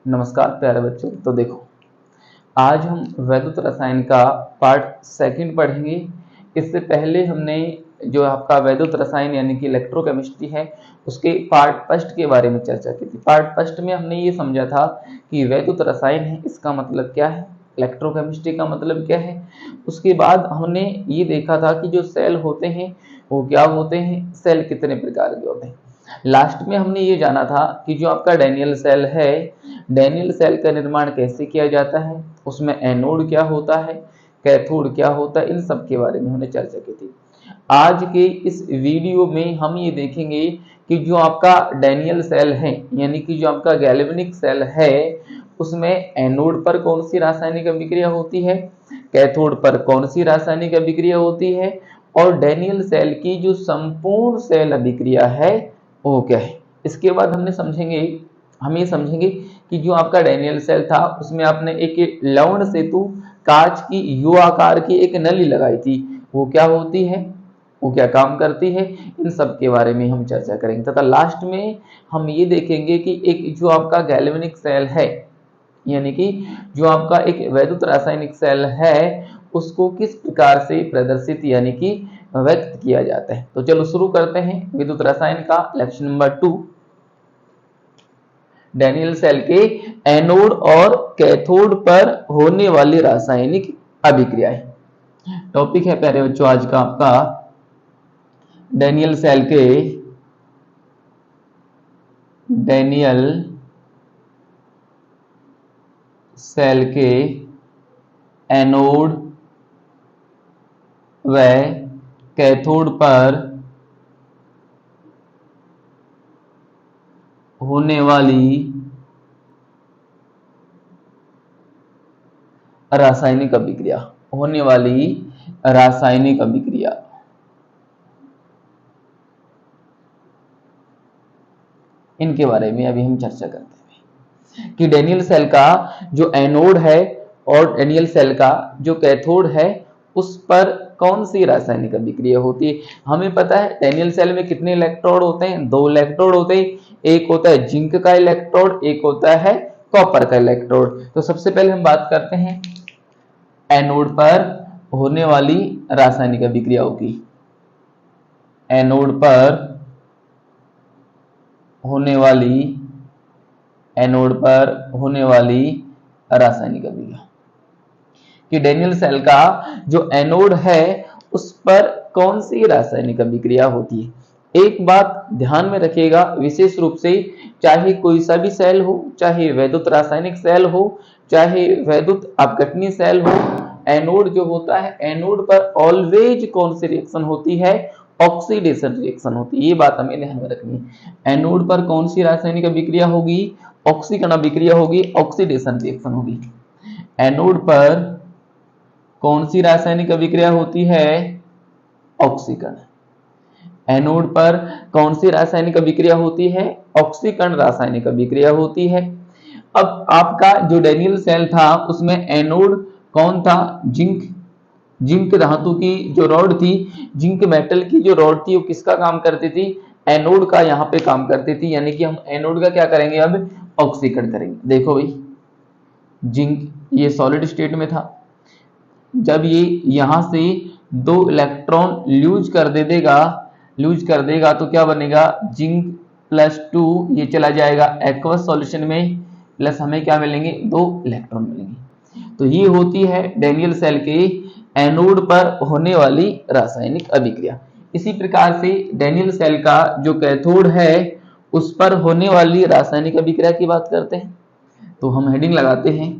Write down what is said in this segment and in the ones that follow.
नमस्कार प्यारे बच्चों। तो देखो, आज हम वैद्युत रसायन का पार्ट सेकंड पढ़ेंगे। इससे पहले हमने जो आपका वैद्युत रसायन यानी कि इलेक्ट्रोकेमिस्ट्री है उसके पार्ट फर्स्ट के बारे में चर्चा की थी। पार्ट फर्स्ट में हमने ये समझा था कि वैद्युत रसायन है इसका मतलब क्या है, इलेक्ट्रोकेमिस्ट्री का मतलब क्या है। उसके बाद हमने ये देखा था कि जो सेल होते हैं वो क्या होते हैं, सेल कितने प्रकार के होते हैं। लास्ट में हमने ये जाना था कि जो आपका डैनियल सेल है, डैनियल सेल का निर्माण कैसे किया जाता है, उसमें एनोड क्या होता है, कैथोड क्या होता है, इन सब के बारे में हमने चर्चा की थी। आज के इस वीडियो में हम ये देखेंगे कि जो आपका डैनियल सेल है यानी कि जो आपका गैल्वेनिक सेल है उसमें एनोड पर कौन सी रासायनिक अभिक्रिया होती है, कैथोड पर कौन सी रासायनिक अभिक्रिया होती है, और डैनियल सेल की जो संपूर्ण सेल अभिक्रिया है वो क्या है। इसके बाद हम ये समझेंगे कि जो आपका डैनियल सेल था उसमें आपने एक लवण सेतु कांच की यू आकार की एक नली लगाई थी, वो क्या होती है, वो क्या काम करती है, इन सब के बारे में हम चर्चा करेंगे। तथा लास्ट में हम ये देखेंगे कि एक जो आपका गैल्वेनिक सेल है यानी कि जो आपका एक वैद्युत रासायनिक सेल है उसको किस प्रकार से प्रदर्शित यानी कि व्यक्त किया जाता है। तो चलो शुरू करते हैं विद्युत रसायन का लेक्चर नंबर 2, डैनियल सेल के एनोड और कैथोड पर होने वाली रासायनिक अभिक्रियाएं। टॉपिक है प्यारे बच्चों आज का आपका डैनियल सेल के एनोड व कैथोड पर होने वाली रासायनिक अभिक्रिया, इनके बारे में अभी हम चर्चा करते हैं कि डैनियल सेल का जो एनोड है और डैनियल सेल का जो कैथोड है उस पर कौन सी रासायनिक अभिक्रिया होती है। हमें पता है डैनियल सेल में कितने इलेक्ट्रोड होते हैं, 2 इलेक्ट्रोड होते हैं, एक होता है जिंक का इलेक्ट्रोड, एक होता है कॉपर का इलेक्ट्रोड। तो सबसे पहले हम बात करते हैं एनोड पर होने वाली रासायनिक अभिक्रियाओं की। एनोड पर होने वाली रासायनिक अभिक्रिया कि डैनियल सेल का जो एनोड है उस पर कौन सी रासायनिक अभिक्रिया होती है। एक बात ध्यान में रखिएगा विशेष रूप से, चाहे कोई सा भी सेल हो, चाहे वैद्युत रासायनिक सेल हो, चाहे वैद्युत अपघटनीय सेल हो, एनोड जो होता है एनोड पर ऑलवेज कौन सी रिएक्शन होती है, ऑक्सीडेशन रिएक्शन होती है। ये बात हमें ध्यान में रखनी है। एनोड पर कौन सी रासायनिक अभिक्रिया होगी, ऑक्सीकरण अभिक्रिया होगी, ऑक्सीडेशन रिएक्शन होगी। एनोड पर कौन सी रासायनिक अभिक्रिया होती है, ऑक्सीकरण। एनोड पर कौन सी रासायनिक अभिक्रिया होती है, ऑक्सीकरण रासायनिक अभिक्रिया होती है। अब आपका जो डैनियल सेल था उसमें एनोड कौन था, जिंक धातु की जो रॉड थी, जिंक मेटल की जो रॉड थी वो किसका काम करती थी, एनोड का यहाँ पे काम करती थी। यानी कि हम एनोड का क्या करेंगे, अब ऑक्सीकरण करेंगे। देखो भाई, जिंक ये सॉलिड स्टेट में था, जब ये यहां से 2 इलेक्ट्रॉन लूज कर देगा तो क्या बनेगा, जिंक +2 ये चला जाएगा एक्वस सॉल्यूशन में, प्लस हमें क्या मिलेंगे, 2 इलेक्ट्रॉन मिलेंगे। तो ये होती है डैनियल सेल के एनोड पर होने वाली रासायनिक अभिक्रिया। इसी प्रकार से डैनियल सेल का जो कैथोड है उस पर होने वाली रासायनिक अभिक्रिया की बात करते हैं। तो हम हेडिंग लगाते हैं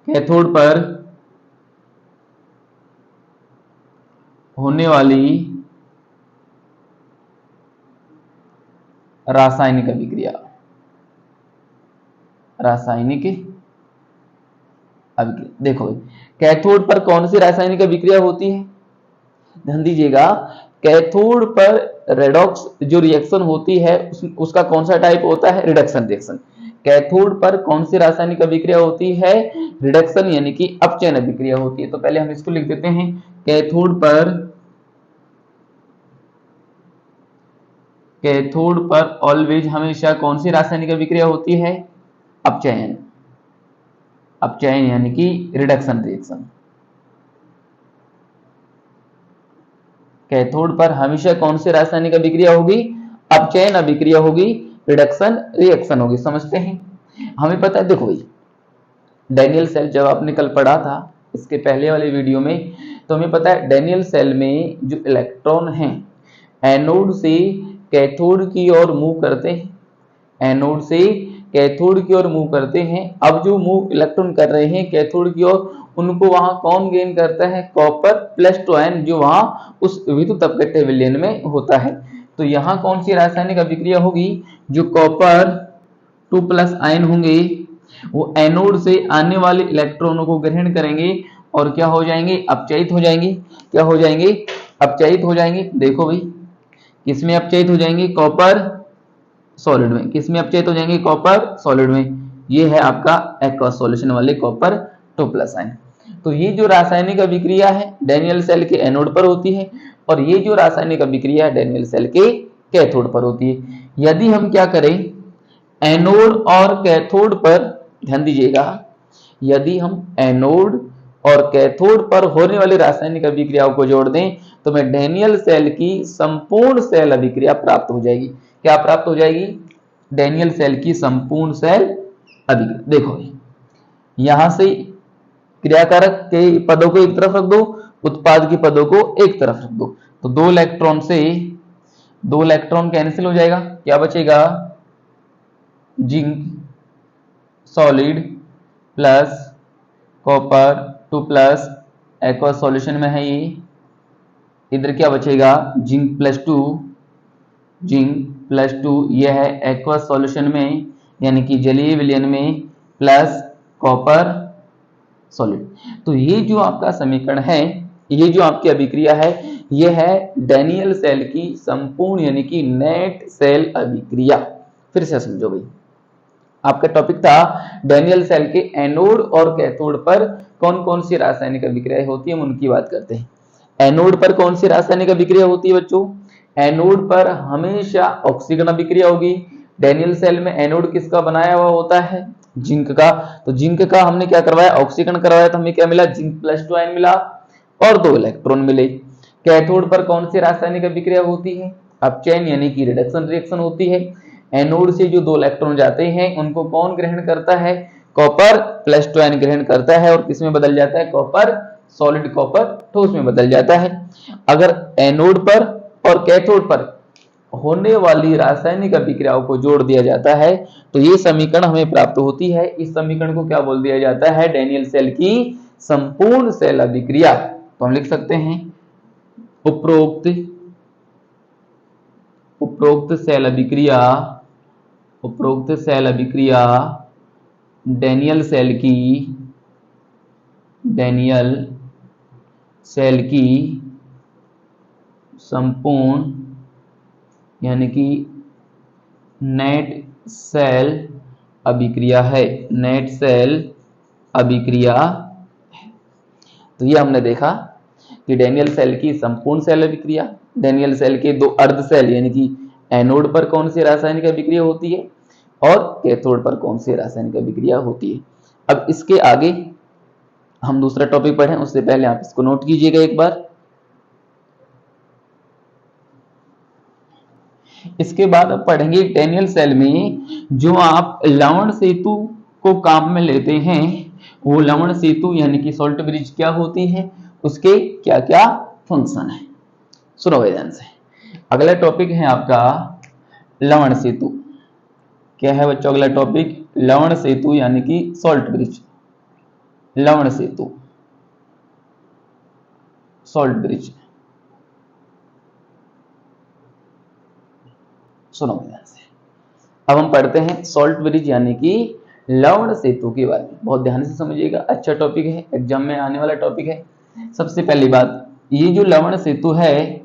कैथोड पर होने वाली रासायनिक अभिक्रिया, देखो कैथोड पर कौन सी रासायनिक अभिक्रिया होती है, ध्यान दीजिएगा। कैथोड पर रेडॉक्स जो रिएक्शन होती है उसका कौन सा टाइप होता है, रिडक्शन रिएक्शन। कैथोड पर कौन सी रासायनिक अभिक्रिया होती है, रिडक्शन यानी कि अपचयन अभिक्रिया होती है। तो पहले हम इसको लिख देते हैं, कैथोड पर ऑलवेज हमेशा कौन सी रासायनिक अभिक्रिया होती है, अपचयन, अपचयन यानी कि रिडक्शन रिएक्शन। कैथोड पर हमेशा कौन सी रासायनिक अभिक्रिया होगी? अपचयन अभिक्रिया होगी, रिडक्शन रिएक्शन होगी। समझते हैं? हमें पता है, देखो भाई, डैनियल सेल जब आपने कल पढ़ा था इसके पहले वाले वीडियो में, तो हमें पता है डैनियल सेल में जो इलेक्ट्रॉन हैं एनोड से कैथोड की ओर मूव करते हैं, एनोड से कैथोड की ओर मूव करते हैं। अब जो मूव इलेक्ट्रॉन कर रहे हैं कैथोड की ओर, उनको वहां कौन गेन करता है? कॉपर प्लस 2 आयन, जो वहां उस विद्युत अपघट्य विलयन में होता है। तो यहाँ कौन सी रासायनिक अभिक्रिया होगी? जो कॉपर 2+ आयन होंगे वो एनोड से आने वाले इलेक्ट्रॉनों को ग्रहण करेंगे और क्या हो जाएंगे? अपचयित हो जाएंगे। क्या हो जाएंगे? अपचयित हो जाएंगे। देखो भाई, किसमें अपचयित हो जाएंगे? कॉपर सॉलिड में। किसमें अपचयित हो जाएंगे? कॉपर सॉलिड में। ये है आपका एक्वस सॉल्यूशन वाले कॉपर 2+ आयन। तो ये जो रासायनिक अभिक्रिया है डैनियल सेल के एनोड पर होती है, और ये जो रासायनिक अभिक्रिया है डैनियल सेल के कैथोड पर होती है। यदि हम क्या करें, एनोड और कैथोड पर, ध्यान दीजिएगा, यदि हम एनोड और कैथोड पर होने वाली रासायनिक अभिक्रियाओं को जोड़ दें तो हमें डैनियल सेल की संपूर्ण सेल अभिक्रिया प्राप्त हो जाएगी। क्या प्राप्त हो जाएगी? डैनियल सेल की संपूर्ण सेल अभिक्रिया। देखो यहां से क्रियाकारक के पदों को एक तरफ रख दो, उत्पाद के पदों को एक तरफ रख दो, तो दो इलेक्ट्रॉन से दो इलेक्ट्रॉन कैंसिल हो जाएगा। क्या बचेगा? Zinc solid plus copper 2+, aqueous solution में है ये। इधर क्या बचेगा? जिंक प्लस टू, यह है एक्वस सॉल्यूशन में यानी कि जलीय विलयन में, प्लस कॉपर सॉलिड। तो ये जो आपका समीकरण है, ये जो आपकी अभिक्रिया है, ये है डैनियल सेल की संपूर्ण यानी कि नेट सेल अभिक्रिया। फिर से समझो भाई, आपका टॉपिक था डैनियल सेल के एनोड और कैथोड पर कौन कौन सी रासायनिक अभिक्रियाएं होती है, हम उनकी बात करते हैं। एनोड पर कौन सी रासायनिक अभिक्रिया होती है बच्चों? एनोड पर हमेशा ऑक्सीजन अभिक्रिया होगी। डैनियल सेल में एनोड किसका बनाया हुआ होता है? जिंक का। तो जिंक का हमने क्या करवाया? ऑक्सीजन करवाया, तो हमें क्या मिला? जिंक प्लस 2 आयन मिला और 2 इलेक्ट्रॉन मिले। कैथोड पर कौन सी रासायनिक अभिक्रिया होती है? अपचयन यानी कि रिडक्शन रिएक्शन होती है। एनोड से जो 2 इलेक्ट्रॉन जाते हैं उनको कौन ग्रहण करता है? कॉपर प्लस 2 आयन ग्रहण करता है और किसमें बदल जाता है? कॉपर सॉलिड, कॉपर ठोस में बदल जाता है। अगर एनोड पर और कैथोड पर होने वाली रासायनिक अभिक्रियाओं को जोड़ दिया जाता है तो ये समीकरण हमें प्राप्त होती है। इस समीकरण को क्या बोल दिया जाता है? डैनियल सेल की संपूर्ण सेल अभिक्रिया। तो हम लिख सकते हैं उपरोक्त सेल अभिक्रिया, उपरोक्त सेल अभिक्रिया डैनियल सेल की संपूर्ण यानी कि नेट सेल अभिक्रिया है, नेट सेल अभिक्रिया है। तो ये हमने देखा कि डैनियल सेल की संपूर्ण सेल अभिक्रिया, डैनियल सेल के 2 अर्ध सेल यानी कि एनोड पर कौन सी रासायनिक अभिक्रिया होती है और कैथोड पर कौन सी रासायनिक अभिक्रिया होती है। अब इसके आगे हम दूसरा टॉपिक पढ़ें उससे पहले आप इसको नोट कीजिएगा एक बार। इसके बाद आप पढ़ेंगे डैनियल सेल में जो आप लवण सेतु को काम में लेते हैं, वो लवण सेतु यानी कि सॉल्ट ब्रिज क्या होती है, उसके क्या क्या फंक्शन है। सुनो ध्यान से। अगला टॉपिक है आपका लवण सेतु। क्या है बच्चों अगला टॉपिक? लवण सेतु यानी कि सॉल्ट ब्रिज, लवण सेतु, सॉल्ट ब्रिज। सुनो ध्यान से। अब हम पढ़ते हैं सॉल्ट ब्रिज यानी कि लवण सेतु के बारे में। बहुत ध्यान से समझिएगा, अच्छा टॉपिक है, एग्जाम में आने वाला टॉपिक है। सबसे पहली बात, ये जो लवण सेतु है,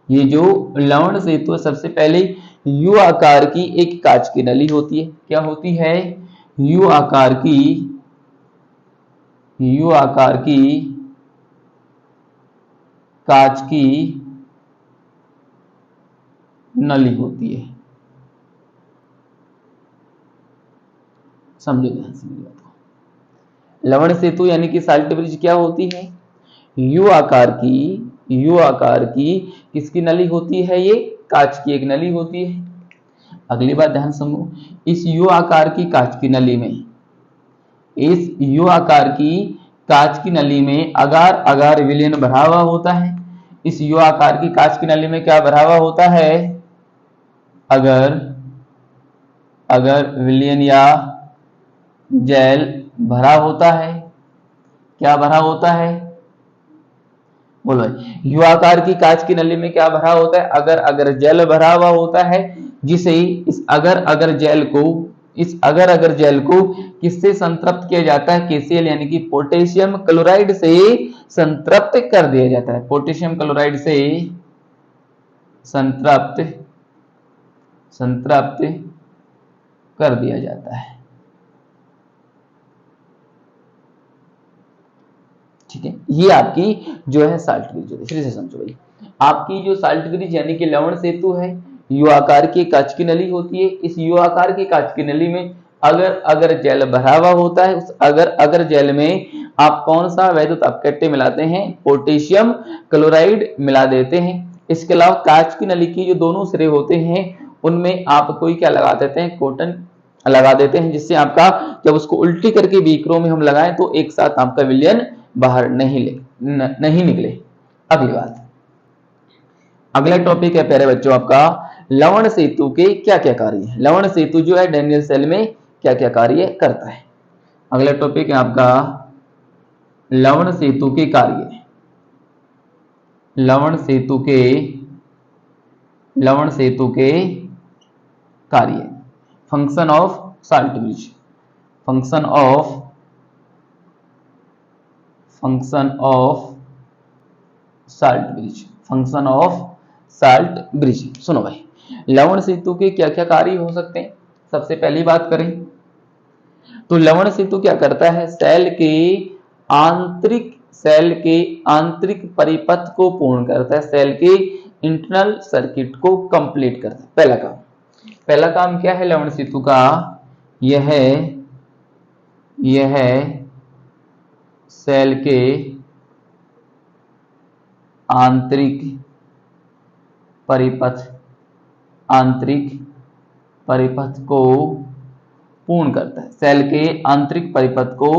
ये जो लवण सेतु है, सबसे पहले यू आकार की एक कांच की नली होती है। क्या होती है? यू आकार की कांच की नली होती है। समझो ध्यान से मेरी बात को। लवण सेतु यानी कि साल्ट ब्रिज क्या होती है? यू आकार की किसकी नली होती है? ये कांच की एक नली होती है। अगली बात ध्यान सुनो, इस यू आकार की कांच की नली में, इस यू आकार की कांच की नली में अगार अगार विलयन भरा हुआ होता है। इस यू आकार की कांच की नली में क्या भरा हुआ होता है? अगर अगर विलयन या जेल भरा होता है। क्या भरा होता है? बोलो, यू आकार की कांच की नली में क्या भरा होता है? अगर अगर जेल भरा हुआ होता है, जिसे इस अगर अगर जेल को किससे संतृप्त किया जाता है? KCl यानी कि पोटेशियम क्लोराइड से संतृप्त कर दिया जाता है। पोटेशियम क्लोराइड से संतृप्त कर दिया जाता है। ठीक है, ये आपकी जो है साल्ट ब्रिज होती है। फिर से समझो भाई, आपकी जो साल्ट ब्रिज यानी कि लवण सेतु है, यू आकार की कांच की नली होती है। इस यू आकार की कांच की नली में अगर अगर जेल भरा हुआ होता है। उस अगर अगर जेल में आप कौन सा वैद्युत अपकट्य मिलाते हैं? पोटेशियम क्लोराइड मिला देते हैं। इसके अलावा कांच की नली की जो दोनों सिरे होते हैं, उनमें आप कोई क्या लगा देते हैं? कॉटन लगा देते हैं, जिससे आपका जब उसको उल्टी करके बीकरों में हम लगाएं तो एक साथ आपका विलयन बाहर नहीं निकले। अगली बात, अगला टॉपिक है प्यारे बच्चों आपका लवण सेतु के क्या क्या कार्य है। लवण सेतु जो है डैनियल सेल में क्या क्या कार्य करता है। अगला टॉपिक है आपका लवण सेतु के कार्य। लवण सेतु के कार्य, function of salt bridge. Function of salt bridge. सुनो भाई, लवण सेतु के क्या क्या कार्य हो सकते हैं। सबसे पहली बात करें तो लवण सेतु क्या करता है? सेल के आंतरिक परिपथ को पूर्ण करता है। सेल के इंटरनल सर्किट को कंप्लीट करता है। पहला काम क्या है लवण सेतु का? यह सेल के आंतरिक परिपथ को पूर्ण करता है। सेल के आंतरिक परिपथ को